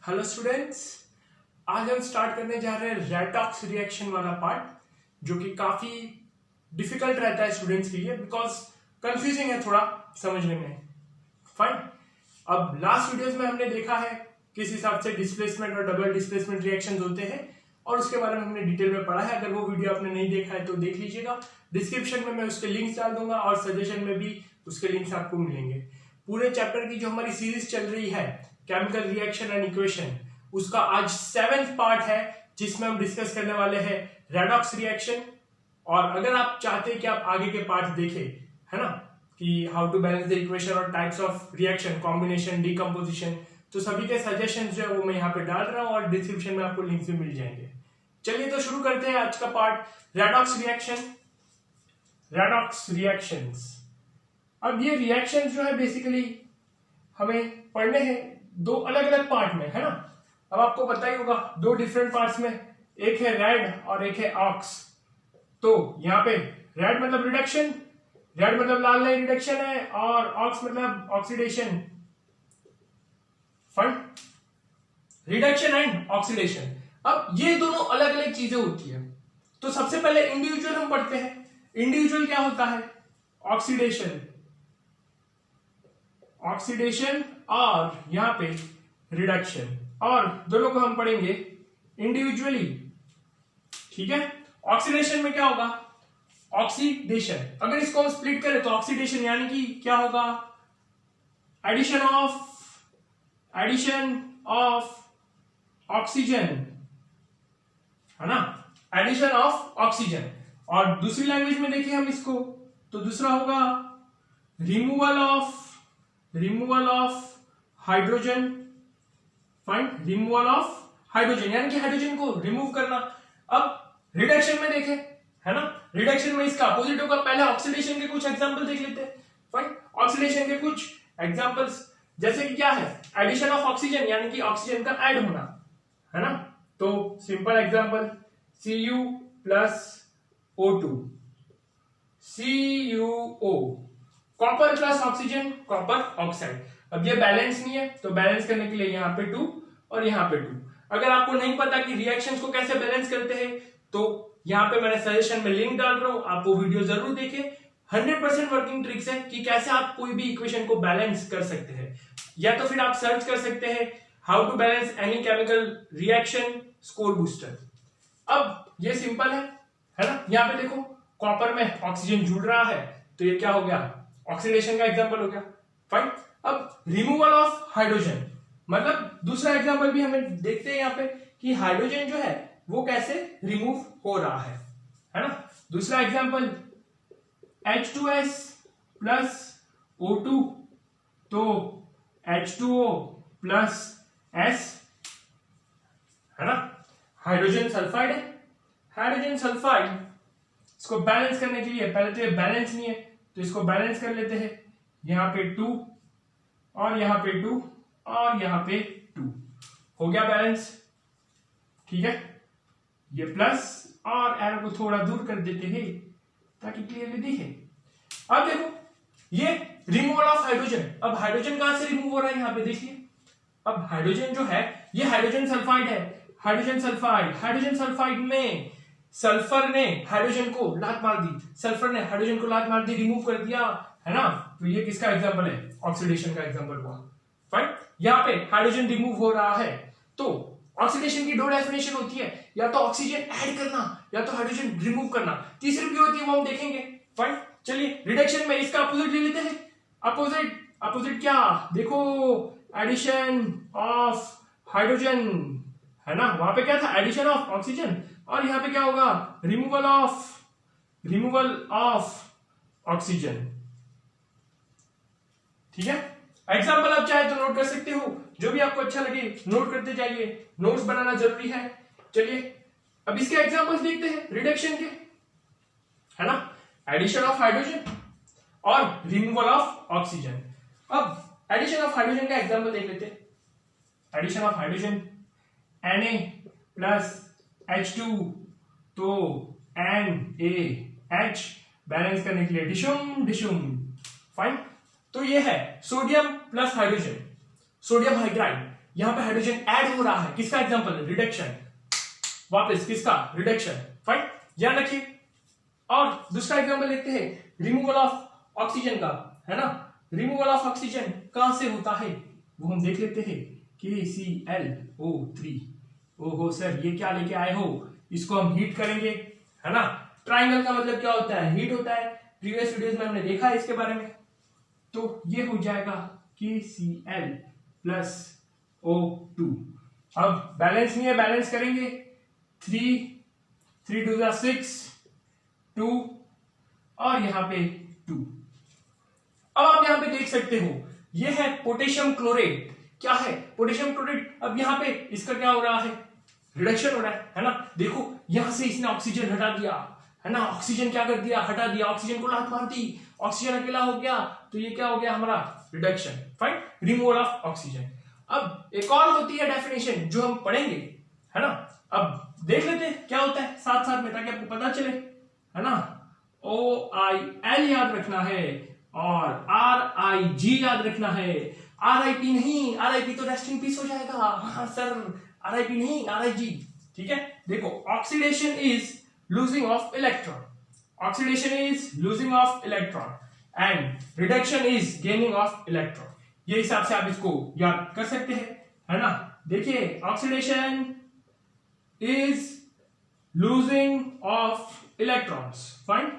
Hello students, आज हम start करने जा रहे हैं रेडॉक्स रिएक्शन वाला पार्ट, जो कि काफी डिफिकल्ट रहता है स्टूडेंट्स के लिए बिकॉज कंफ्यूजिंग है थोड़ा समझने में। फाइन। अब लास्ट वीडियोस में हमने देखा है किस हिसाब से डिस्प्लेसमेंट और डबल डिस्प्लेसमेंट रिएक्शंस होते हैं और उसके बारे में हमने डिटेल में पढ़ा है। अगर वो वीडियो आपने नहीं देखा है तो देख लीजिएगा, डिस्क्रिप्शन में मैं उसके लिंक्स डाल दूंगा और सजेशन में भी उसके लिंक्स आपको मिलेंगे। पूरे चैप्टर की जो हमारी सीरीज चल रही है केमिकल रिएक्शन एंड इक्वेशन, उसका आज 7th पार्ट है जिसमें हम डिस्कस करने वाले हैं रेडॉक्स रिएक्शन। और अगर आप चाहते हैं कि आप आगे के पार्ट देखें, है ना, कि how to balance the equation और types of reaction, combination, decomposition, तो सभी के सजेशंस जो है वो मैं यहाँ पे डाल रहा हूँ और डिस्क्रिप्शन में आपको लिंक्स भी मिल जाएंगे। चलिए तो शुरू करते हैं आज का part, redox reaction, redox reactions. अब ये रिएक्शंस जो है बेसिकली हमें पढ़ने हैं दो अलग अलग पार्ट में, है ना। अब आपको पता ही होगा दो डिफरेंट पार्ट्स में, एक है रेड और एक है ऑक्स। तो यहाँ पे रेड मतलब रिडक्शन, रेड मतलब लाल नहीं रिडक्शन है, और ऑक्स मतलब oxidation. Fine, reduction and oxidation. अब ये दोनों अलग अलग चीजें होती है। तो सबसे पहले इंडिविजुअल हम पढ़ते हैं। इंडिविजुअल क्या होता है? ऑक्सीडेशन, ऑक्सीडेशन और यहां पे रिडक्शन, और दोनों को हम पढ़ेंगे इंडिविजुअली। ठीक है। ऑक्सीडेशन में क्या होगा? ऑक्सीडेशन, अगर इसको हम स्प्लिट करें तो ऑक्सीडेशन यानी कि क्या होगा? एडिशन ऑफ ऑक्सीजन, है ना, एडिशन ऑफ ऑक्सीजन। और दूसरी लैंग्वेज में देखिए हम इसको, तो दूसरा होगा removal of hydrogen. Fine, removal of hydrogen यानी कि हाइड्रोजन को रिमूव करना। अब रिडक्शन में देखें, है ना, रिडक्शन में इसका अपोजिट होगा। पहले ऑक्सीडेशन के कुछ एग्जांपल देख लेते हैं। फाइन, ऑक्सीडेशन के कुछ एग्जांपल्स जैसे कि क्या है? एडिशन ऑफ ऑक्सीजन यानी कि ऑक्सीजन का ऐड होना, है ना। तो simple example Cu plus O2, CuO, copper plus oxygen, copper oxide. अब ये बैलेंस नहीं है तो बैलेंस करने के लिए यहाँ पे 2 और यहाँ पे 2। अगर आपको नहीं पता कि रिएक्शंस को कैसे बैलेंस करते हैं तो यहाँ पे मैंने सजेशन में लिंक डाल रहा हूं, आप वो वीडियो जरूर देखें। 100% वर्किंग ट्रिक्स है कि कैसे आप कोई भी इक्वेशन को बैलेंस कर सकते हैं। या तो फिर आप सर्च कर सकते हैं how to balance any chemical reaction score booster. अब ये सिंपल है ना। यहाँ पे देखो कॉपर में ऑक्सीजन जुड़ रहा है तो ये क्या हो गया? ऑक्सीडेशन का एग्जांपल हो गया। फाइन। अब रिमूवल ऑफ हाइड्रोजन मतलब दूसरा एग्जांपल भी हमें देखते हैं यहाँ पे कि हाइड्रोजन जो है वो कैसे रिमूव हो रहा है ना। दूसरा एग्जांपल H2S प्लस O2, तो H2O प्लस S, है ना, हाइड्रोजन सल्फाइड है। हाइड्रोजन सल्फाइड, इसको बैलेंस करने के लिए पहले तो ये बैलेंस नहीं है तो इसको बैलेंस कर लेते हैं। यहां पे 2 और यहां पे 2 और यहां पे 2 हो गया बैलेंस। ठीक है, ये प्लस और एरो को थोड़ा दूर कर देते हैं ताकि क्लियरली दिखे। अब देखो ये रिमूवल ऑफ हाइड्रोजन। अब हाइड्रोजन कहां से रिमूव हो रहा है? यहां पे देखिए। अब हाइड्रोजन जो है ये हाइड्रोजन सल्फाइड है। हाइड्रोजन सल्फाइड में सल्फर ने हाइड्रोजन को लात मार दी, सल्फर ने हाइड्रोजन को लात मार दी, रिमूव कर दिया, है ना। तो ये किसका एग्जांपल है? ऑक्सीडेशन का एग्जांपल हुआ। फाइन, यहां पे हाइड्रोजन रिमूव हो रहा है। तो ऑक्सीडेशन की 2 डेफिनेशन होती है, या तो ऑक्सीजन ऐड करना या तो हाइड्रोजन रिमूव करना। तीसरी भी होती है, वो हम देखेंगे। फाइन, चलिए रिडक्शन में इसका अपोजिट ले लेते हैं। अपोजिट क्या देखो? एडिशन ऑफ हाइड्रोजन, है ना। वहां पे क्या था? एडिशन ऑफ ऑक्सीजन, और यहां पे क्या होगा? Removal of oxygen. ठीक है। एग्जाम्पल आप चाहे तो नोट कर सकते हो, जो भी आपको अच्छा लगे नोट करते जाइए, नोट्स बनाना जरूरी है। चलिए अब इसके एग्जाम्पल्स देखते हैं रिडक्शन के, है ना। एडिशन ऑफ हाइड्रोजन और रिमूवल ऑफ ऑक्सीजन। अब एडिशन ऑफ हाइड्रोजन का एग्जाम्पल देख लेते हैं। Addition of hydrogen Na plus H2, तो NaH बैलेंस करने के लिए डिशुम। फाइन, तो ये है sodium plus hydrogen, sodium hydride. यहां पे हाइड्रोजन ऐड हो रहा है, किसका एग्जांपल है, रिडक्शन, वापस किसका, रिडक्शन, फाइन, ध्यान रखिए। और दूसरा एग्जांपल देखते हैं, रिमूवल ऑफ ऑक्सीजन का, है ना, रिमूवल ऑफ ऑक्सीजन कहां से होता है वो हम देख लेते हैं, KClO3। ओहो सर ये क्या लेके आए हो, इसको हम हीट करेंगे, है ना, ट्राइंगल का मतलब क्या होता है, हीट होता है, प्रीवियस वीडियोस में हमने देखा है इसके बारे में। तो ये हो जाएगा KCl प्लस O2। अब बैलेंस नहीं है, बैलेंस करेंगे, 3 2 6 2 और यहां पे 2। अब आप यहां पे देख सकते हो ये है पोटेशियम क्लोरेट, क्या है, पोटेशियम क्लोरेट। अब यहां पे इसका क्या हो रहा है, रिडक्शन हो रहा है ना, देखो यहां से इसने ऑक्सीजन हटा दिया, है ना, ऑक्सीजन क्या कर दिया, हटा दिया, ऑक्सीजन को लात मार दी, ऑक्सीजन अकेला हो गया, तो ये क्या हो गया हमारा, reduction, fine, removal of oxygen. अब एक और होती है डेफिनेशन जो हम पढ़ेंगे, है ना, अब देख लेते हैं क्या होता है साथ साथ में, ताकि आपको पता चले, है ना, OIL याद रखना है और RIG याद रखना है, RIP नहीं, RIP तो रेस्ट इन पीस हो जाएगा, हाँ सर, RIP नहीं, RIG, ठीक है। देखो oxidation is losing of electron, oxidation is losing of electron and reduction is gaining of electron. ये हिसाब से आप इसको याद कर सकते हैं, है ना। देखिए oxidation is losing of electrons, fine,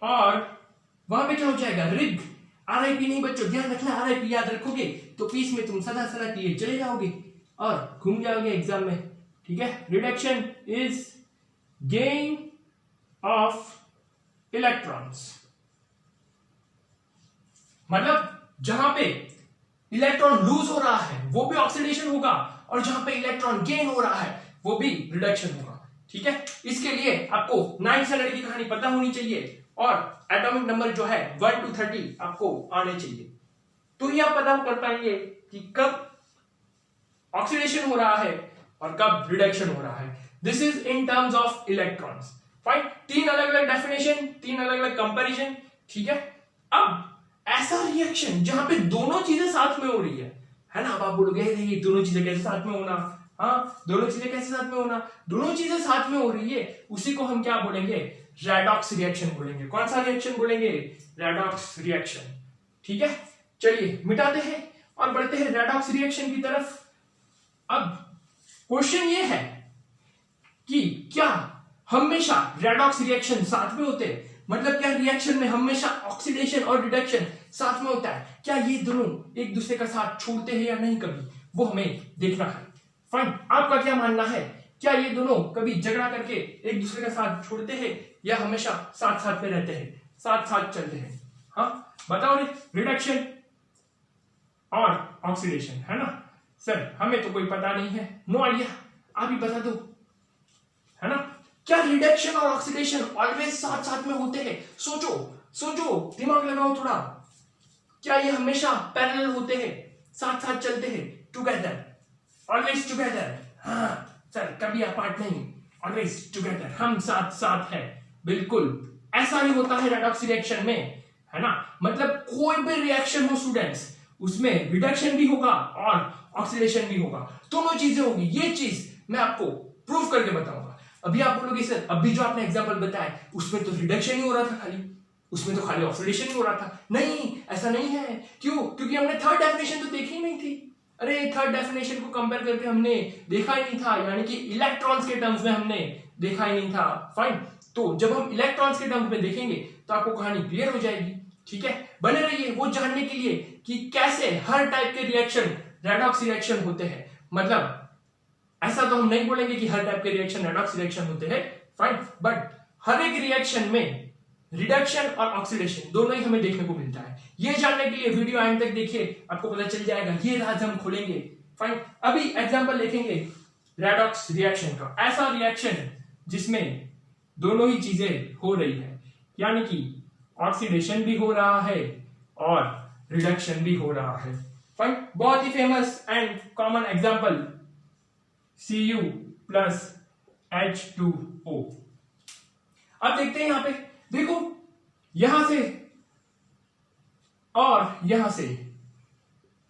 और वहां पे क्या हो जाएगा, रिग, RIP नहीं बच्चों, ध्यान रखना, RIP याद रखोगे तो पीस में तुम सदा सदा किए चले जाओगे और घूम जाओगे एग्जाम में, ठीक है। Reduction is gain of electrons, मतलब जहां पे इलेक्ट्रॉन लूज हो रहा है वो भी ऑक्सीडेशन होगा, और जहां पे इलेक्ट्रॉन गेन हो रहा है वो भी रिडक्शन होगा, ठीक है। इसके लिए आपको 9th स्टैंडर्ड की कहानी पता होनी चाहिए और एटॉमिक नंबर जो है 1 to 30 आपको आने चाहिए, तो ये आप पता कर पाएंगे कि कब ऑक्सीडेशन हो रहा है और कब रिडक्शन हो रहा है। This is in terms of electrons, fine, 3 अलग अलग डेफिनेशन, 3 अलग अलग कंपैरिजन, ठीक है। अब ऐसा रिएक्शन जहां पे दोनों चीजें साथ में हो रही है ना, अब आप बोलोगे ये दोनों चीजें कैसे साथ में होना, हाँ दोनों चीजें कैसे साथ में होना, दोनों चीजें साथ में हो रही है, उसी को हम क्या बोलेंगे, रेडॉक्स रिएक्शन बोलेंगे। कौन सा रिएक्शन बोलेंगे, रेडॉक्स रिएक्शन, ठीक है। चलिए मिटाते हैं और बढ़ते हैं रेडॉक्स रिएक्शन की तरफ। अब क्वेश्चन ये है कि क्या हमेशा रेडॉक्स रिएक्शन साथ में होते हैं, मतलब क्या रिएक्शन में हमेशा ऑक्सीडेशन और रिडक्शन साथ में होता है, क्या ये दोनों एक दूसरे का साथ छोड़ते हैं या नहीं, कभी वो हमें देखना है, फाइन। आपका क्या मानना है, क्या ये दोनों कभी झगड़ा करके एक दूसरे का साथ छोड़ते हैं या हमेशा साथ साथ में रहते हैं, साथ साथ चलते हैं, हाँ बताओ रे, रिडक्शन और ऑक्सीडेशन, है ना। सर हमें तो कोई पता नहीं है, नो आइडिया, आप ही बता दो, है ना। क्या रिडक्शन और ऑक्सीडेशन ऑलवेज साथ साथ में होते हैं, सोचो सोचो, दिमाग लगाओ थोड़ा, क्या ये हमेशा पैरेलल होते हैं, साथ साथ चलते हैं, टुगेदर, ऑलवेज टुगेदर, हाँ सर कभी अपार्ट नहीं, ऑलवेज टुगेदर, हम साथ साथ हैं, बिल्कुल ऐसा ही होता है रेडॉक्स रिएक्शन में, है ना। मतलब कोई भी रिएक्शन हो स्टूडेंट्स, उसमें रिडक्शन भी होगा और ऑक्सीडेशन भी होगा, दोनों चीजें होगी, ये चीज मैं आपको प्रूव करके बताऊंगा। अभी आप बोलोगे सर अभी जो आपने एग्जांपल बताया उसमें तो रिडक्शन ही हो रहा था खाली, उसमें तो खाली ऑक्सीडेशन ही हो रहा था, नहीं ऐसा नहीं है, क्यों, क्योंकि हमने थर्ड डेफिनेशन तो देखी ही नहीं थी, अरे थर्ड डेफिनेशन को कंपेयर करके हमने देखा ही नहीं था, यानी कि इलेक्ट्रॉन्स के टर्म्स में हमने देखा ही नहीं था, फाइन। तो जब हम इलेक्ट्रॉन्स के टर्म्स में देखेंगे तो आपको कहानी क्लियर हो जाएगी, ठीक है। बने रहिए वो जानने के लिए कि कैसे हर टाइप के रिएक्शन रेडॉक्स रिएक्शन होते हैं, मतलब ऐसा तो हम नहीं बोलेंगे कि हर टाइप के रिएक्शन रेडॉक्स रिएक्शन होते हैं, फाइन, बट हर एक रिएक्शन में रिडक्शन और ऑक्सीडेशन दोनों ही हमें देखने को मिलता है। ये जानने के लिए वीडियो एंड तक देखिए, आपको पता चल जाएगा, ये राज हम खोलेंगे, फाइन। अभी एग्जांपल देखेंगे रेडॉक्स रिएक्शन का, ऐसा रिएक्शन जिसमें दोनों ही चीजें हो रही है, यानी कि ऑक्सीडेशन भी हो रहा है और रिडक्शन भी हो रहा है, फाइन। बहुत ही famous and common example Cu plus H2O। अब देखते हैं यहां पे, देखो यहां से और यहां से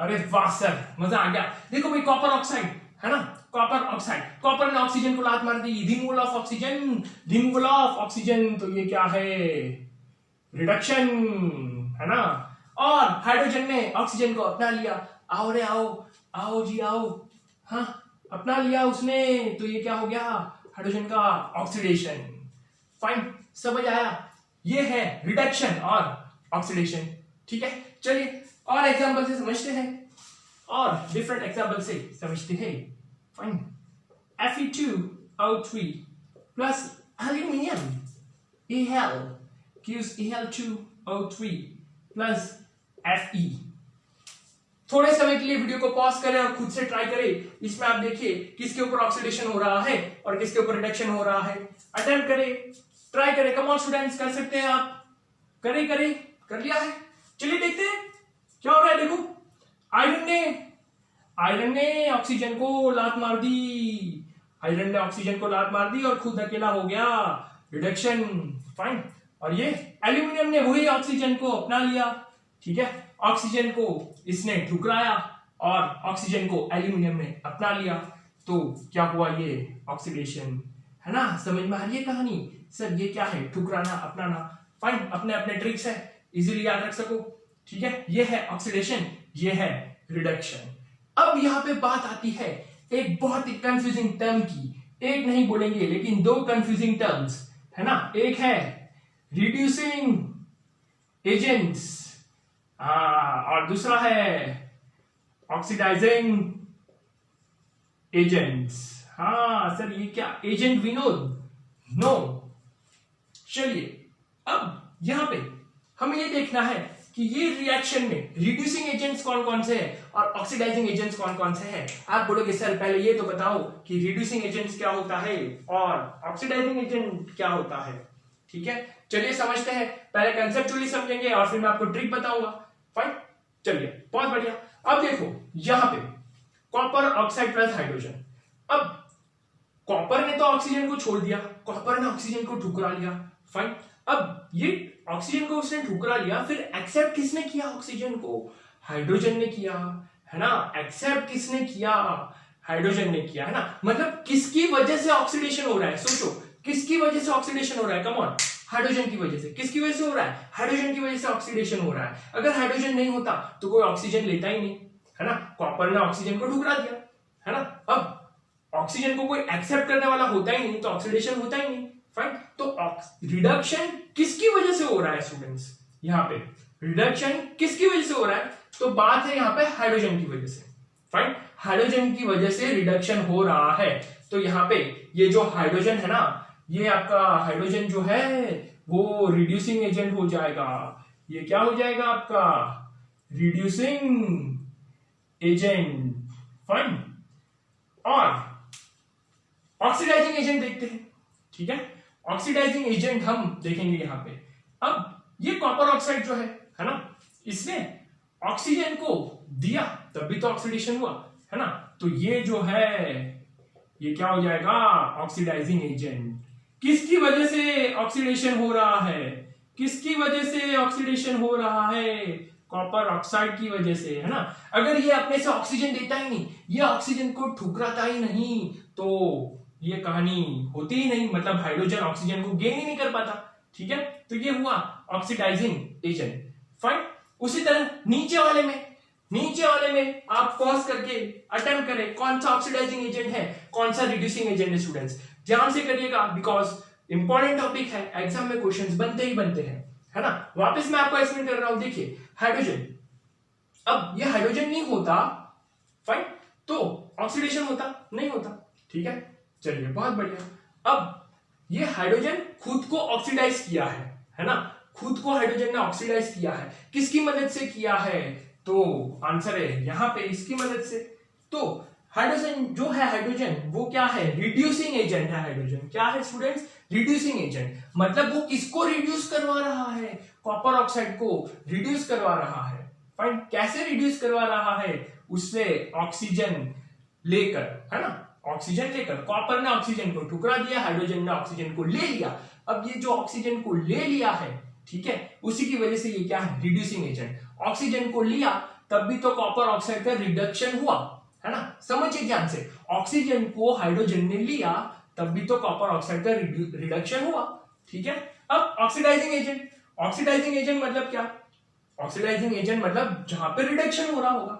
अरे वाह सर, मजा आ गया। देखो भाई कॉपर ऑक्साइड है ना, कॉपर ऑक्साइड, कॉपर ने ऑक्सीजन को लात मार दी, removal of oxygen, removal of oxygen, तो ये क्या है, रिडक्शन है ना। और हाइड्रोजन ने ऑक्सीजन को अपना लिया, आओ रे आओ, आओ जी आओ, हाँ अपना लिया उसने, तो ये क्या हो गया, हाइड्रोजन का ऑक्सीडेशन। फाइन, समझ आया, ये है रिडक्शन और ऑक्सीडेशन। ठीक है, चलिए और एग्जांपल से समझते हैं, और डिफरेंट एग्जांपल से समझते हैं। Fine, Fe2O3 plus aluminium Al gives Al2O3 plus Fe। थोड़े समय के लिए वीडियो को पॉज करें और खुद से ट्राई करें। इसमें आप देखिए किसके ऊपर ऑक्सीडेशन हो रहा है और किसके ऊपर रिडक्शन हो रहा है। अटेम्प्ट करें, ट्राई करें, कम ऑन स्टूडेंट्स, कर सकते हैं आप, करें करें, कर लिया है। चलिए देखते हैं क्या हो रहा है। देखो आयरन ने ऑक्सीजन को लात मार दी, आयरन ने ऑक्सीजन को लात मार दी और खुद अकेला हो गया, रिडक्शन। फाइन, और ये एल्यूमिनियम ने वही ऑक्सीजन को अपना लिया। ठीक है, ऑक्सीजन को इसने ठुकराया और ऑक्सीजन को एल्यूमिनियम ने अपना लिया, तो क्या हुआ, ये ऑक्सीडेशन है ना। समझ में आ रही है कहानी सर, ये क्या है, ठुकराना अपनाना। फाइन, अपने अपने ट्रिक्स है, इजीली याद रख सको। ठीक है, ये है ऑक्सीडेशन, ये है रिडक्शन। अब यहां पे बात आती है एक बहुत ही कंफ्यूजिंग टर्म की, एक नहीं बोलेंगे लेकिन दो कंफ्यूजिंग टर्म्स है ना। एक है रिड्यूसिंग एजेंट्स और दूसरा है ऑक्सीडाइजिंग एजेंट्स। हाँ सर, ये क्या एजेंट विनोद, नो। चलिए अब यहां पे हमें ये देखना है कि ये रिएक्शन में रिड्यूसिंग एजेंट्स कौन कौन से हैं और ऑक्सीडाइजिंग एजेंट्स कौन कौन से हैं। आप बोलोगे सर पहले ये तो बताओ कि रिड्यूसिंग एजेंट्स क्या होता है और ऑक्सीडाइजिंग एजेंट क्या होता है। ठीक है, चलिए समझते हैं, पहले कंसेप्चुअली समझेंगे और फिर मैं आपको ट्रिक बताऊंगा। फाइन, चलिए बहुत बढ़िया। अब देखो यहां पे कॉपर ऑक्साइड प्लस हाइड्रोजन। अब कॉपर ने तो ऑक्सीजन को छोड़ दिया, कॉपर ने ऑक्सीजन को ठुकरा लिया। फाइन, अब ये ऑक्सीजन को उसने ठुकरा लिया, फिर एक्सेप्ट किसने किया ऑक्सीजन को, हाइड्रोजन ने किया है ना। एक्सेप्ट किसने किया, हाइड्रोजन ने किया है ना। मतलब किसकी वजह से ऑक्सीडेशन हो रहा है, सोचो किसकी वजह से ऑक्सीडेशन हो रहा है, कम ऑन, हाइड्रोजन की वजह से। किसकी वजह से हो रहा है, हाइड्रोजन की वजह से ऑक्सीडेशन हो रहा है। अगर हाइड्रोजन नहीं होता तो कोई ऑक्सीजन लेता ही नहीं है ना, कॉपर ने ऑक्सीजन को ठुकरा दिया है ना। अब ऑक्सीजन को कोई एक्सेप्ट करने वाला होता ही नहीं तो ऑक्सीडेशन होता ही नहीं। फाइन, तो रिडक्शन किसकी वजह से हो रहा है स्टूडेंट्स, यहाँ पे रिडक्शन किसकी वजह से हो रहा है, तो बात है यहाँ पे हाइड्रोजन की वजह से। फाइन, हाइड्रोजन की वजह से रिडक्शन हो रहा है। तो यहाँ पे ये जो हाइड्रोजन है ना, ये आपका हाइड्रोजन जो है वो रिड्यूसिंग एजेंट हो जाएगा। ये क्या हो जाएगा आपका, रिड्यूसिंग एजेंट। फाइन, और ऑक्सीडाइजिंग एजेंट देखते हैं। ठीक है, ऑक्सीडाइजिंग एजेंट हम देखेंगे यहाँ पे। अब ये कॉपर ऑक्साइड जो है ना, इसने ऑक्सीजन को दिया तब भी तो ऑक्सीडेशन हुआ है ना। तो ये जो है ये क्या हो जाएगा, ऑक्सीडाइजिंग एजेंट। किसकी वजह से ऑक्सीडेशन हो रहा है, किसकी वजह से ऑक्सीडेशन हो रहा है, कॉपर ऑक्साइड की वजह से है ना। अगर ये अपने से ऑक्सीजन देता ही नहीं, ये ऑक्सीजन को ठुकराता ही नहीं, तो ये कहानी होती ही नहीं, मतलब हाइड्रोजन ऑक्सीजन को गेन ही नहीं कर पाता। ठीक है, तो ये हुआ ऑक्सीडाइजिंग एजेंट। फाइन, उसी तरह नीचे वाले में आप पॉज करके अटेम्प्ट करें कौन सा ऑक्सीडाइजिंग एजेंट है, कौन सा रिड्यूसिंग एजेंट है। स्टूडेंट्स ध्यान से करिएगा, बिकॉज इंपॉर्टेंट टॉपिक है, एग्जाम में क्वेश्चंस बनते ही बनते हैं है ना। वापस मैं आपको एक्सप्लेन कर रहा हूं, देखिए हाइड्रोजन, अब ये हाइड्रोजन नहीं होता फाइन तो ऑक्सीडेशन होता नहीं होता। ठीक है, चलिए बहुत बढ़िया। अब ये हाइड्रोजन खुद को ऑक्सीडाइज किया है ना, खुद को हाइड्रोजन ने ऑक्सीडाइज किया है, किसकी मदद से किया है, तो आंसर है यहां पे इसकी मदद से। तो हाइड्रोजन जो है, हाइड्रोजन वो क्या है, रिड्यूसिंग एजेंट है। हाइड्रोजन क्या है स्टूडेंट्स, रिड्यूसिंग एजेंट। मतलब वो किसको रिड्यूस करवा रहा है, कॉपर ऑक्साइड को रिड्यूस करवा रहा है। फाइन, कैसे रिड्यूस करवा रहा है, उससे ऑक्सीजन लेकर है ना, ऑक्सीजन लेकर। कॉपर ने ऑक्सीजन को ठुकरा दिया, हाइड्रोजन ने ऑक्सीजन को ले लिया। अब ये जो ऑक्सीजन को ले लिया है, ठीक है, उसी की वजह से ये क्या है, रिड्यूसिंग एजेंट। ऑक्सीजन को लिया तब भी तो कॉपर ऑक्साइड का रिडक्शन हुआ, है ना। समझिए ध्यान से, ऑक्सीजन को हाइड्रोजन ने लिया तब भी तो कॉपर ऑक्साइड का रिडक्शन हुआ, ठीक है। अब ऑक्सीडाइजिंग एजेंट, ऑक्सीडाइजिंग एजेंट मतलब क्या, ऑक्सीडाइजिंग एजेंट मतलब जहां पे रिडक्शन हो रहा होगा,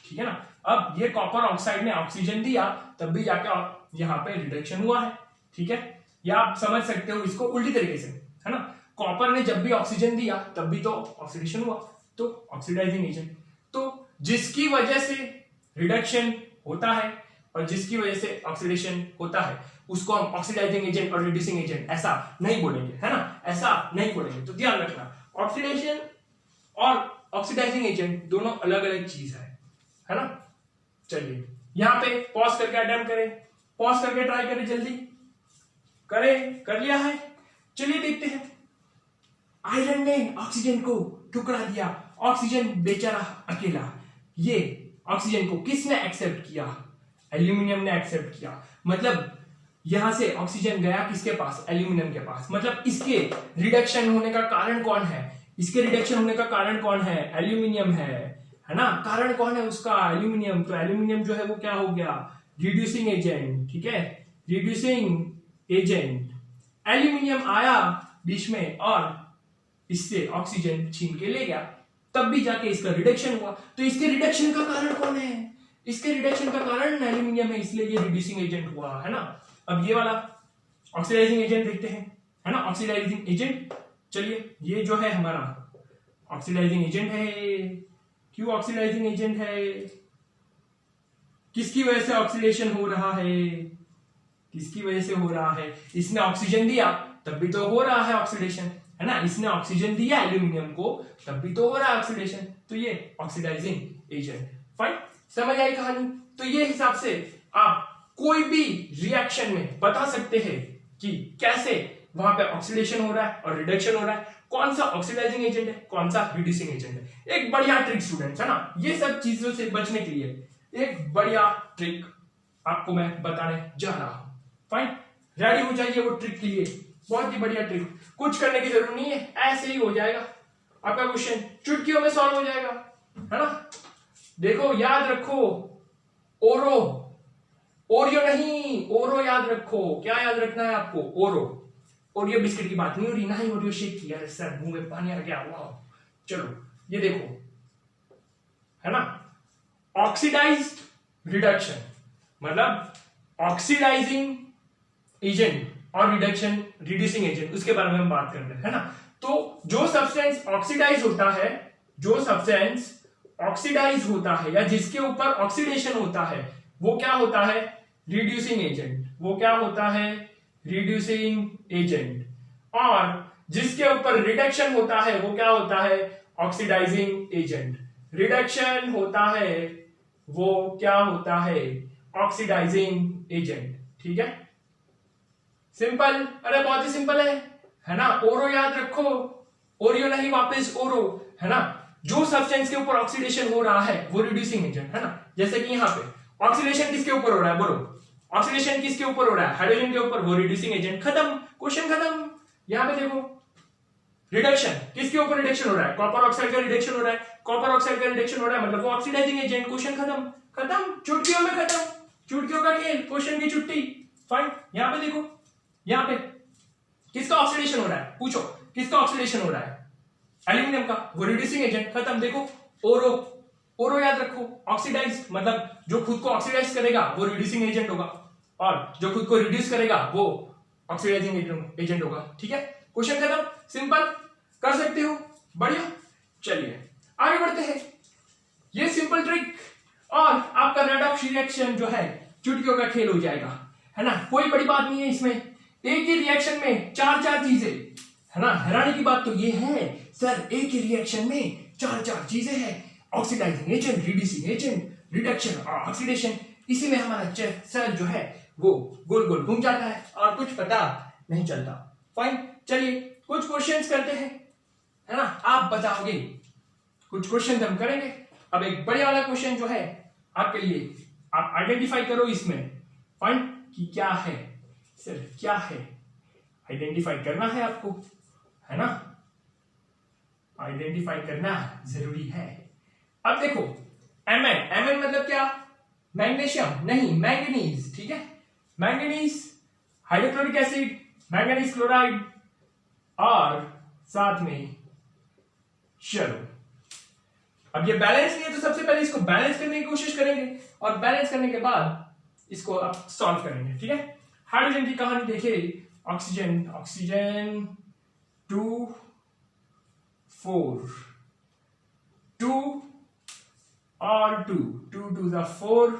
ठीक है ना। अब ये कॉपर ऑक्साइड ने ऑक्सीजन दिया तब भी जाके यहाँ पे रिडक्शन हुआ है, ठीक है। या आप समझ सकते हो इसको उल्टी तरीके से, है ना। कॉपर ने जब भी ऑक्सीजन दिया तब भी तो ऑक्सीडेशन हुआ, तो ऑक्सीडाइजिंग एजेंट। तो जिसकी वजह से रिडक्शन होता है और जिसकी वजह से ऑक्सीडेशन होता है उसको हम ऑक्सीडाइजिंग एजेंट और रिड्यूसिंग एजेंट ऐसा नहीं बोलेंगे, है ना, ऐसा नहीं बोलेंगे। तो ध्यान रखना, ऑक्सीडेशन और ऑक्सीडाइजिंग एजेंट दोनों अलग अलग चीज है ना। चलिए यहां पे पॉज करके अटेम्प्ट करें, पॉज करके ट्राई करें, जल्दी करें, कर लिया है। चलिए देखते हैं, आयरन ने ऑक्सीजन को ठुकरा दिया, ऑक्सीजन बेचारा अकेला। ये ऑक्सीजन को किसने एक्सेप्ट किया, एल्यूमिनियम ने एक्सेप्ट किया। मतलब यहां से ऑक्सीजन गया किसके पास, एल्यूमिनियम के पास। मतलब इसके रिडक्शन होने का कारण कौन है, इसके रिडक्शन होने का कारण कौन है, एल्यूमिनियम है ना। कारण कौन है उसका, एल्यूमिनियम। तो एल्यूमिनियम जो है वो क्या हो गया, रिड्यूसिंग एजेंट, ठीक है, रिड्यूसिंग एजेंट। एल्यूमिनियम आया बीच में और इससे ऑक्सीजन छीन के ले गया, तब भी जाके इसका रिडक्शन हुआ। तो इसके रिडक्शन का कारण कौन है, इसके रिडक्शन का कारण एल्यूमिनियम है, इसलिए ये रिड्यूसिंग एजेंट हुआ, है ना। अब ये वाला ऑक्सीडाइजिंग एजेंट देखते हैं, है ना, ऑक्सीडाइजिंग एजेंट। चलिए ये जो है हमारा ऑक्सीडाइजिंग एजेंट है। क्यों ऑक्सीडाइजिंग एजेंट है, किसकी वजह से ऑक्सीडेशन हो रहा है, किसकी वजह से हो रहा है, इसने ऑक्सीजन दिया तब भी तो हो रहा है ऑक्सीडेशन, है ना। इसने ऑक्सीजन दिया एल्यूमिनियम को तब भी तो हो रहा है ऑक्सीडेशन, तो ये ऑक्सीडाइजिंग एजेंट। फाइन, समझ आई कहानी। तो ये हिसाब से आप कोई भी रिएक्शन में बता सकते हैं कि कैसे वहां पे ऑक्सीडेशन हो रहा है और रिडक्शन हो रहा है, कौन सा ऑक्सीडाइजिंग एजेंट है, कौन सा रिड्यूसिंग एजेंट है। एक बढ़िया ट्रिक स्टूडेंट्स, है ना, ये सब चीजों से बचने के लिए एक बढ़िया ट्रिक आपको मैं बताने जा रहा हूं। फाइन, रेडी हो जाइए वो ट्रिक के लिए, बहुत ही बढ़िया ट्रिक, कुछ करने की जरूरत नहीं है, ऐसे ही हो जाएगा आपका क्वेश्चन, चुटकियों में सॉल्व हो जाएगा, है ना। देखो याद रखो, ओरो, ओरियो नहीं, ओरो याद रखो। क्या याद रखना है आपको, ओरो। ओरियो बिस्किट की बात नहीं हो रही, ना ही ओरियो शेक की। यार सर मुंह में पानी आ गया, वाह। चलो ये देखो, है ना, ऑक्सीडाइज्ड रिडक्शन मतलब ऑक्सीडाइजिंग एजेंट और रिडक्शन रिड्यूसिंग एजेंट, उसके बारे में हम बात कर रहे हैं, है ना। तो जो सब्सटेंस ऑक्सीडाइज होता है, जो सब्सटेंस ऑक्सीडाइज होता है या जिसके ऊपर ऑक्सीडेशन होता है वो क्या होता है, रिड्यूसिंग एजेंट। वो क्या होता है, रिड्यूसिंग एजेंट। और जिसके ऊपर रिडक्शन होता है वो क्या होता है, ऑक्सीडाइजिंग एजेंट। रिडक्शन होता है वो क्या होता है, ऑक्सीडाइजिंग एजेंट, ठीक है। सिंपल, अरे बहुत ही सिंपल है ना। ओरो याद रखो, ओरियो नहीं, वापस ओरो, है ना। जो सब्सटेंस के ऊपर ऑक्सीडेशन हो रहा है वो रिड्यूसिंग एजेंट, है ना। जैसे कि यहां पे ऑक्सीडेशन किसके ऊपर हो रहा है, बोलो, ऑक्सीडेशन किसके ऊपर हो रहा है, हाइड्रोजन के ऊपर, वो रिड्यूसिंग एजेंट, खत्म, क्वेश्चन खत्म। यहां पे देखो, रिडक्शन किसके ऊपर रिडक्शन हो रहा है, कॉपर ऑक्साइड का रिडक्शन हो रहा है, कॉपर ऑक्साइड का रिडक्शन हो रहा है मतलब वो ऑक्सीडाइजिंग एजेंट, क्वेश्चन खत्म, खत्म, चुटकियों में खत्म, चुटकियों का खेल, क्वेश्चन की छुट्टी। फाइन, यहां पे देखो, यहां पे किसका ऑक्सीडेशन हो रहा है, पूछो किसका ऑक्सीडेशन हो रहा है, एल्यूमिनियम का, वो रिड्यूसिंग एजेंट, खत्म। देखो ओरो, ओरो याद रखो, ऑक्सीडाइज मतलब जो खुद को ऑक्सीडाइज करेगा वो रिड्यूसिंग एजेंट होगा, और जो खुद को रिड्यूस करेगा वो ऑक्सीडाइजिंग एजेंट होगा, ठीक है। क्वेश्चन खत्म, सिंपल, कर सकते हो, बढ़िया। चलिए आगे बढ़ते हैं, ये सिंपल ट्रिक और आपका रेडॉक्स रिएक्शन जो है चुटकियों का खेल हो जाएगा, है ना। कोई बड़ी बात नहीं है इसमें, एक ही रिएक्शन में चार चार चीजें, है ना। हैरानी की बात तो ये है सर, एक ही रिएक्शन में चार चार चीजें हैं, oxidising agent, reducing agent, reduction और ऑक्सीडेशन। इसी में हमारा सर जो है वो गोल गोल घूम जाता है और कुछ पता नहीं चलता। फाइन, चलिए कुछ क्वेश्चंस करते हैं, है ना, आप बताओगे, कुछ क्वेश्चन हम करेंगे। अब एक बढ़िया वाला क्वेश्चन जो है आपके लिए, आप आइडेंटिफाई करो इसमें, फाइन, कि क्या है सर, क्या है, आइडेंटिफाई करना है आपको, है ना, आइडेंटिफाई करना जरूरी है। अब देखो Mn मतलब क्या, मैग्नीशियम नहीं मैंगनीज, ठीक है, manganese, hydrochloric acid, manganese chloride और साथ में चलो अब ये बैलेंस नहीं है तो सबसे पहले इसको बैलेंस करने की कोशिश करेंगे और बैलेंस करने के बाद इसको अब सॉल्व करेंगे, ठीक है। हाइड्रोजन की कहानी देखिए, ऑक्सीजन ऑक्सीजन 2 4 2 और 2 2 2 4,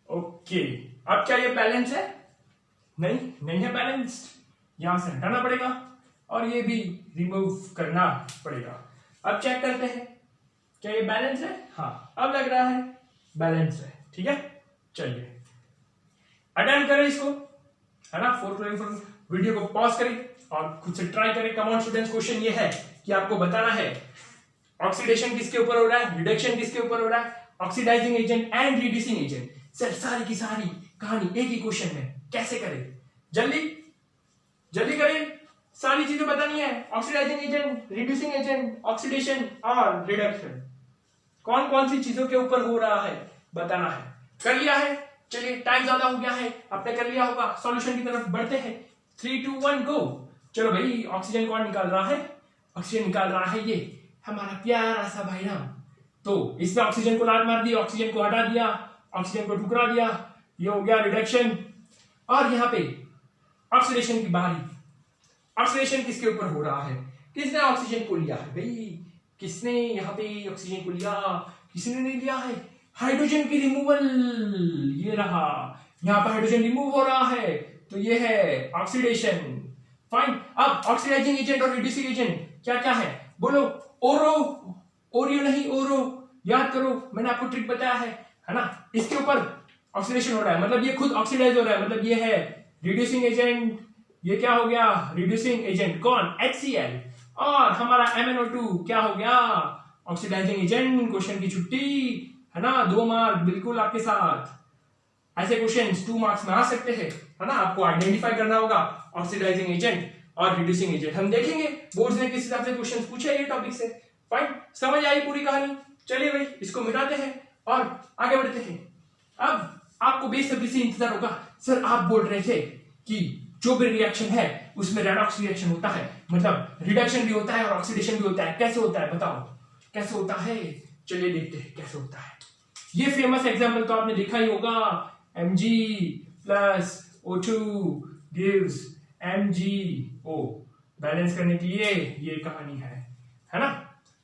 ओके। अब क्या ये बैलेंस है? नहीं है बैलेंस्ड, यहां से हटाना पड़ेगा और ये भी रिमूव करना पड़ेगा। अब चेक करते हैं क्या ये बैलेंस है, हाँ अब लग रहा है बैलेंस है, ठीक है। चलिए अटेम्प्ट करें इसको, है ना, 4 वीडियो को पॉज करें और खुद से ट्राई करें। कम ऑन स्टूडेंट्स, क्वेश्चन ये है कि आपको बताना है ऑक्सीडेशन किसके ऊपर हो रहा है, रिडक्शन किसके ऊपर हो रहा है, oxidising agent and reducing agent. Sir सारी की सारी कहानी एक ही क्वेश्चन में कैसे करें, जल्दी जल्दी करें, सारी चीजें बतानी है, oxidising agent, reducing agent, oxidation और रिडक्शन, कौन कौन सी चीजों के ऊपर हो रहा है बताना है। कर लिया है, चलिए टाइम ज्यादा हो गया है, आपने कर लिया होगा, सॉल्यूशन की तरफ बढ़ते हैं। 3 2 1 गो। चलो भाई, ऑक्सीजन कौन निकाल रहा है, ऑक्सीजन निकाल रहा है ये हमारा प्यारा सा भाई राम। तो इसमें ऑक्सीजन को लात मार दी, ऑक्सीजन को हटा दिया, ऑक्सीजन को ठुकरा दिया, ये हो गया रिडक्शन। और यहां पे ऑक्सीडेशन की बारी, ऑक्सीडेशन किसके ऊपर हो रहा है, किसने ऑक्सीजन को लिया है भाई, किसने यहाँ पे ऑक्सीजन को लिया, किसने नहीं लिया है, हाइड्रोजन की रिमूवल, ये रहा, यहाँ पर हाइड्रोजन रिमूव हो रहा है, तो ये है ऑक्सीडेशन। फाइन। अब ऑक्सीडाइजिंग एजेंट और रिड्यूसिंग एजेंट क्या क्या है बोलो, ओरो, ओरियो नहीं ओरो, याद करो मैंने आपको ट्रिक बताया है ना। इसके ऊपर ऑक्सीडेशन हो रहा है मतलब ये खुद ऑक्सीडाइज हो रहा है, मतलब ये है रिड्यूसिंग एजेंट, ये क्या हो गया रिड्यूसिंग एजेंट, कौन HCl, और हमारा MnO2 क्या हो गया ऑक्सीडाइजिंग एजेंट। क्वेश्चन की छुट्टी, है ना, 2 मार्क बिल्कुल आपके साथ। ऐसे क्वेश्चंस 2 मार्क्स में आ सकते हैं, है ना। आपको आइडेंटिफाई करना होगा ऑक्सीडाइजिंग एजेंट और रिड्यूसिंग एजेंट। हम देखेंगे बोर्ड ने किस हिसाब से क्वेश्चंस पूछे ये टॉपिक से। फाइन, समझ आई पूरी कहानी। चलिए भाई इसको मिटाते हैं और आगे बढ़ते हैं। अब आपको बेसब्री से इंतजार होगा, सर आप बोल रहे थे कि जो भी रिएक्शन है उसमें रेडॉक्स रिएक्शन होता है, मतलब रिडक्शन भी होता है और ऑक्सीडेशन भी होता है, कैसे होता है बताओ, कैसे होता है, चलिए देखते हैं कैसे होता है। ये फेमस एग्जांपल तो आपने देखा ही होगा, Mg plus O2 gives MgO, balance करने के लिए ये कहानी है ना।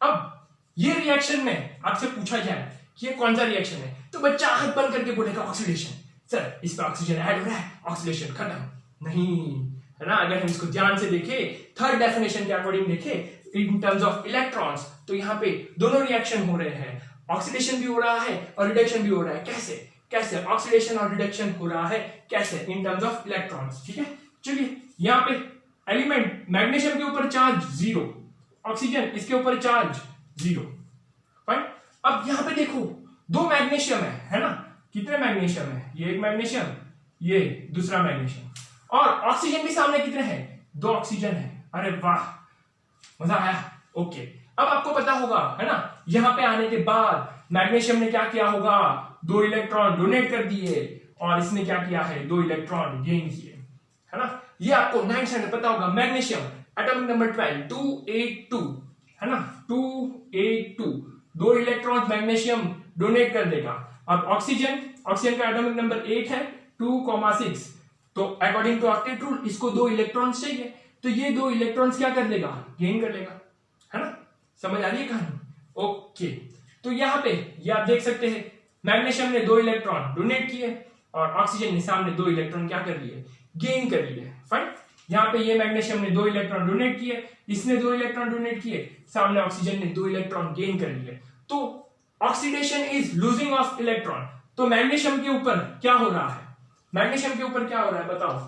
अब ये रिएक्शन में आपसे पूछा जाए कि ये कौन सा रिएक्शन है, तो बच्चा हाथ बंद करके बोलेगा ऑक्सीडेशन। सर इस पे ऑक्सीजन ऐड हो रहा है, ऑक्सीडेशन खत्म, नहीं, है ना। अगर हम इसको ध्यान से देखें, थर्ड डेफिनेशन के अकॉर्डिंग देखें इन टर्म्स ऑफ इलेक्ट्रॉन्स, तो यहाँ पे दोनों रिएक्शन हो रहे हैं, ऑक्सीडेशन भी हो रहा है और रिडक्शन भी हो रहा है। कैसे कैसे ऑक्सीडेशन और रिडक्शन हो रहा है, कैसे, इन टर्म्स ऑफ इलेक्ट्रॉन्स, ठीक है। चलिए यहाँ पे एलिमेंट मैग्नीशियम के ऊपर चार्ज 0, ऑक्सीजन इसके ऊपर चार्ज 0। फाइन। अब यहाँ पे देखो 2 मैग्नीशियम है ना, कितने मैग्नीशियम है, ये एक मैग्नीशियम, ये दूसरा मैग्नीशियम, और ऑक्सीजन भी सामने कितने हैं, 2 ऑक्सीजन है। अरे वाह, मजा आया। ओके, अब आपको पता होगा, है ना, यहां पे आने के बाद मैग्नीशियम ने क्या किया होगा, 2 इलेक्ट्रॉन डोनेट कर दिए और इसने क्या किया है, 2 इलेक्ट्रॉन गेन किए, है ना। ये आपको 9th स्टैंडर्ड पता होगा, मैग्नीशियम एटॉमिक नंबर 12 282, है ना, 282, 2 इलेक्ट्रॉन मैग्नीशियम डोनेट कर देगा। अब ऑक्सीजन का एटॉमिक नंबर 8 है, 2,6, तो अकॉर्डिंग टू ऑक्टेट रूल इसको 2 इलेक्ट्रॉन्स चाहिए, तो ये 2 इलेक्ट्रॉन्स क्या कर लेगा, गेन कर लेगा, है ना। समझ आ रही है कहानी। ओके, तो यहां पे ये आप देख सकते हैं, मैग्नीशियम ने 2 इलेक्ट्रॉन डोनेट किए और ऑक्सीजन ने सामने 2 इलेक्ट्रॉन क्या कर लिए, गेन कर लिए। फाइन। यहां पे ये मैग्नीशियम ने 2 इलेक्ट्रॉन डोनेट किए, इसने 2 इलेक्ट्रॉन डोनेट किए, सामने ऑक्सीजन ने 2 इलेक्ट्रॉन गेन कर लिए, तो oxidation is losing of electron. तो मैग्नीशियम के ऊपर क्या हो रहा है, मैग्नीशियम के ऊपर क्या हो रहा है बताओ,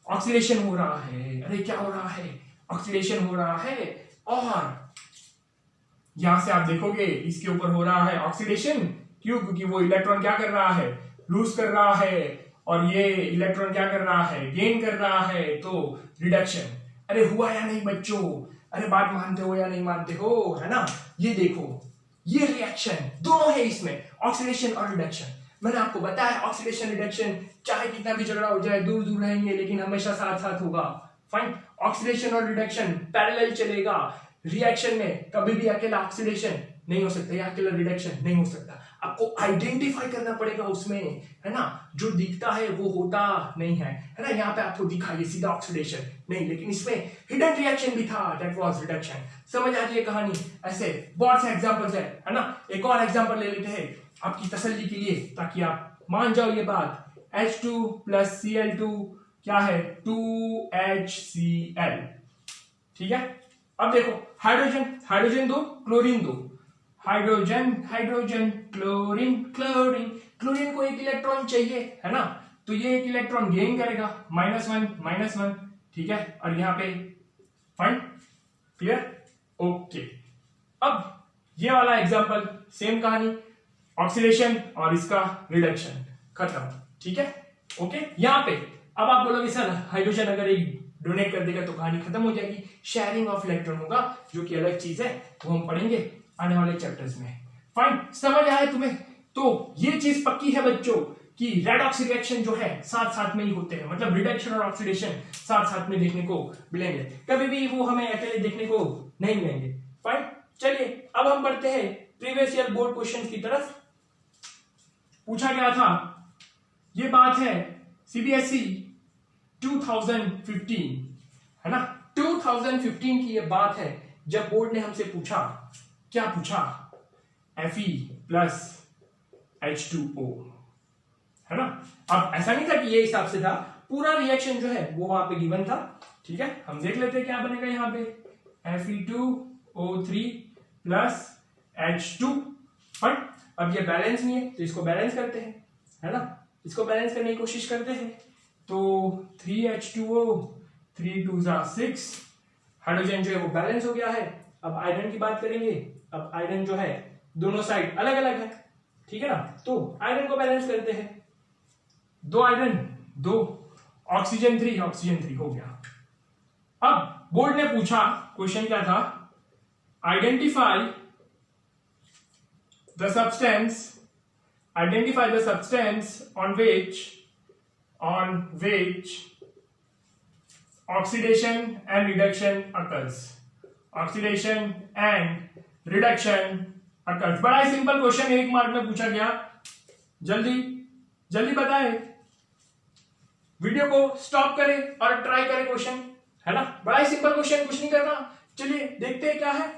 ऑक्सीडेशन हो रहा है। अरे क्या हो रहा है, ऑक्सीडेशन हो रहा है, और यहां से आप देखोगे इसके ऊपर हो रहा है ऑक्सीडेशन, क्यों, क्योंकि वो इलेक्ट्रॉन क्या कर रहा है, लूज कर रहा है, और ये इलेक्ट्रॉन क्या कर रहा है, गेन कर रहा है, तो रिडक्शन। अरे हुआ या नहीं बच्चों, अरे बात मानते हो या नहीं मानते हो, है ना। ये देखो ये रिएक्शन दोनों है इसमें, ऑक्सीडेशन और रिडक्शन। मैंने आपको बताया ऑक्सीडेशन रिडक्शन चाहे कितना भी झगड़ा हो जाए, दूर दूर रहेंगे लेकिन हमेशा साथ साथ होगा। फाइन, ऑक्सीडेशन और रिडक्शन पैरेलल चलेगा। रिएक्शन में कभी भी अकेला ऑक्सीडेशन नहीं हो सकता या अकेला रिडक्शन नहीं हो सकता। आपको आइडेंटिफाई करना पड़ेगा उसमें, है ना, जो दिखता है वो होता नहीं है ना। यहाँ पे आपको दिखा ये सीधा ऑक्सीडेशन नहीं, लेकिन इसमें हिडन रिएक्शन भी था, दैट वाज रिडक्शन। समझ आ रही है कहानी? ऐसे बहुत से एग्जांपल्स है ना। एक और एग्जांपल ले लेते हैं आपकी तसल्ली के लिए, ताकि आप मान जाओ ये बात। H2 प्लस Cl2 क्या है? 2HCl। ठीक है, अब देखो हाइड्रोजन, हाइड्रोजन दो, क्लोरीन दो, hydrogen hydrogen, chlorine chlorine, chlorine को एक इलेक्ट्रॉन चाहिए, है ना, तो ये एक इलेक्ट्रॉन गेन करेगा, -1 ठीक है, और यहां पे फाइन, क्लियर, ओके। अब ये वाला एग्जांपल सेम कहानी, ऑक्सीडेशन और इसका रिडक्शन, खत्म। ठीक है, ओके। यहां पे अब आप बोलोगे सर हाइड्रोजन अगर एक डोनेट कर देगा तो कहानी खत्म हो जाएगी, शेयरिंग ऑफ इलेक्ट्रॉन होगा, जो कि अलग चीज है, वो हम पढ़ेंगे आने वाले चैप्टर्स में। फाइन, समझ आया तुम्हें? तो ये चीज पक्की है बच्चों कि रेडॉक्स रिएक्शन जो है साथ साथ में ही होते हैं, मतलब रिडक्शन और ऑक्सीडेशन साथ साथ में देखने को मिलेंगे, कभी भी वो हमें अकेले देखने को नहीं मिलेंगे। फाइन, चलिए अब हम बढ़ते हैं प्रीवियस ईयर बोर्ड क्वेश्चन की तरफ। पूछा गया था, ये बात है सीबीएसई 2015, है ना, 2015 की ये बात है जब बोर्ड ने हमसे पूछा, क्या पूछा? Fe प्लस H2O, है ना। अब ऐसा नहीं था कि ये हिसाब से था, पूरा रिएक्शन जो है वो वहां पे गिवन था। ठीक है, हम देख लेते हैं क्या बनेगा यहां पे, Fe2O3 प्लस H2। बट अब ये बैलेंस नहीं है तो इसको बैलेंस करते हैं, है ना, इसको बैलेंस करने की कोशिश करते हैं। तो 3H2O, 3 2 6, हाइड्रोजन जो है वो बैलेंस हो गया है। अब आयरन की बात करेंगे, अब आयरन जो है दोनों साइड अलग अलग है, ठीक है ना, तो आयरन को बैलेंस करते हैं, 2 आयरन 2, ऑक्सीजन 3 हो गया। अब बोर्ड ने पूछा, क्वेश्चन क्या था, identify the substance on which oxidation and reduction occurs. Oxidation and reduction occurs. बड़ा ही सिंपल क्वेश्चन 1 मार्क में पूछा गया, जल्दी जल्दी बताए, वीडियो को स्टॉप करें और ट्राई करें क्वेश्चन, है ना, बड़ा ही सिंपल क्वेश्चन, कुछ नहीं करना। चलिए देखते हैं क्या है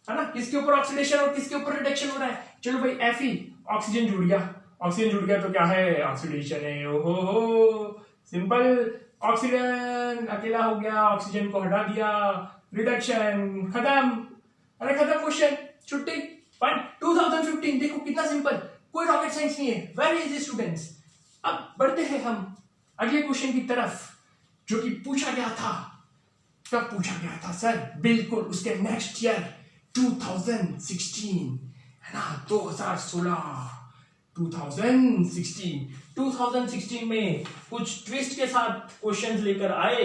ना, किसके ऊपर ऑक्सीडेशन और किसके ऊपर रिडक्शन हो रहा है। चलो भाई, Fe ऑक्सीजन जुड़ गया, ऑक्सीजन जुड़ गया तो क्या है, ऑक्सीडेशन है। ओहो, सिंपल, ऑक्सीजन अकेला हो गया, ऑक्सीजन को हटा दिया, रिडक्शन, खत्म। अरे खत्म क्वेश्चन, छुट्टी। फाइन, 2015, देखो कितना सिंपल, कोई रॉकेट साइंस नहीं है, वेरी इजी स्टूडेंट्स। अब बढ़ते हैं हम अगले क्वेश्चन की तरफ, जो कि पूछा गया था, कब पूछा गया था सर? बिल्कुल उसके नेक्स्ट ईयर 2016, है ना, 2016 में कुछ ट्विस्ट के साथ क्वेश्चंस लेकर आए,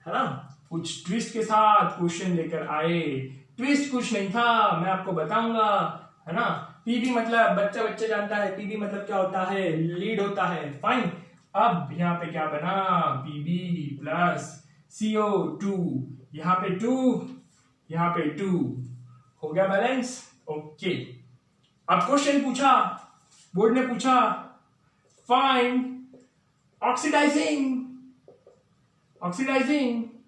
है ना, कुछ ट्विस्ट के साथ क्वेश्चन लेकर आए। ट्विस्ट कुछ नहीं था, मैं आपको बताऊंगा, है ना। पीबी मतलब बच्चा जानता है, पीबी मतलब क्या होता है, लीड होता है। फाइन, अब यहाँ पे क्या बना, पीबी प्लस CO2, यहाँ पे 2, यहाँ पे 2, हो गया बैलेंस, ओके। अब क्वेश्चन पूछा, बोर्ड ने पूछा, find oxidising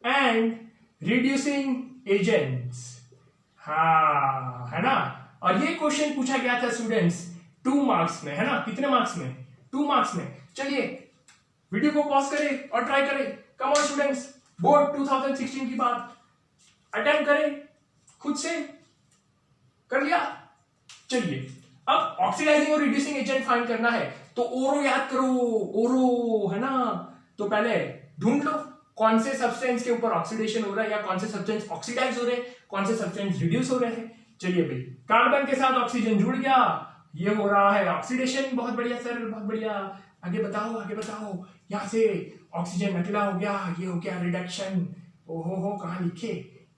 and reducing agents, हाँ, है ना। और ये क्वेश्चन पूछा गया था स्टूडेंट्स 2 मार्क्स में, है ना, कितने मार्क्स में, 2 मार्क्स में। चलिए वीडियो को पॉज करें और ट्राई करें, कम ऑन स्टूडेंट्स, बोर्ड 2016 की बात अटेम्प्ट करें, खुद से कर लिया। चलिए अब ऑक्सीडाइजिंग और रिड्यूसिंग एजेंट फाइंड करना है, तो ओरो याद करो, ओरो, है ना, तो पहले ढूंढ लो कौन से सब्सटेंस के ऊपर ऑक्सीडेशन हो रहा है, या कौन से सब्सटेंस ऑक्सीडाइज हो रहे हैं, कौन से सब्सटेंस रिड्यूस हो रहे हैं। चलिए भाई, कार्बन के साथ ऑक्सीजन जुड़ गया, ये हो रहा है ऑक्सीडेशन, बहुत बढ़िया सर, बहुत बढ़िया, आगे बताओ आगे बताओ। यहां से ऑक्सीजन अकेला हो गया, ये हो गया रिडक्शन, ओहो हो, कहां लिखे,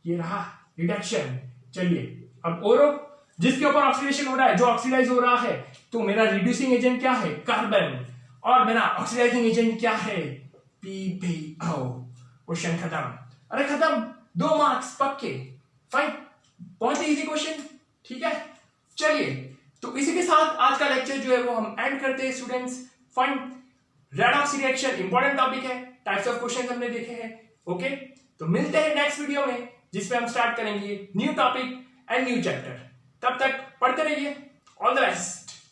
ये रहा रिडक्शन। चलिए अब ओरो, जिसके ऊपर ऑक्सीडेशन हो रहा है, जो ऑक्सीडाइज हो रहा है, तो मेरा रिड्यूसिंग एजेंट क्या है, कार्बन, और मेरा ऑक्सीडाइजिंग एजेंट क्या है, PbO। क्वेश्चन खत्म। अरे खत्म, 2 मार्क्स पक्के, फाइन, बहुत ही इजी क्वेश्चन, ठीक है। चलिए, तो इसी के साथ आज का लेक्चर जो है वो हम एंड करते हैं students, fine. Redox reaction important topic है, टाइप्स ऑफ क्वेश्चन हमने देखे हैं, ओके। तो मिलते हैं नेक्स्ट वीडियो में, जिसमें हम स्टार्ट करेंगे new topic and new chapter. तब तक पढ़ते रहिए, ऑल द बेस्ट।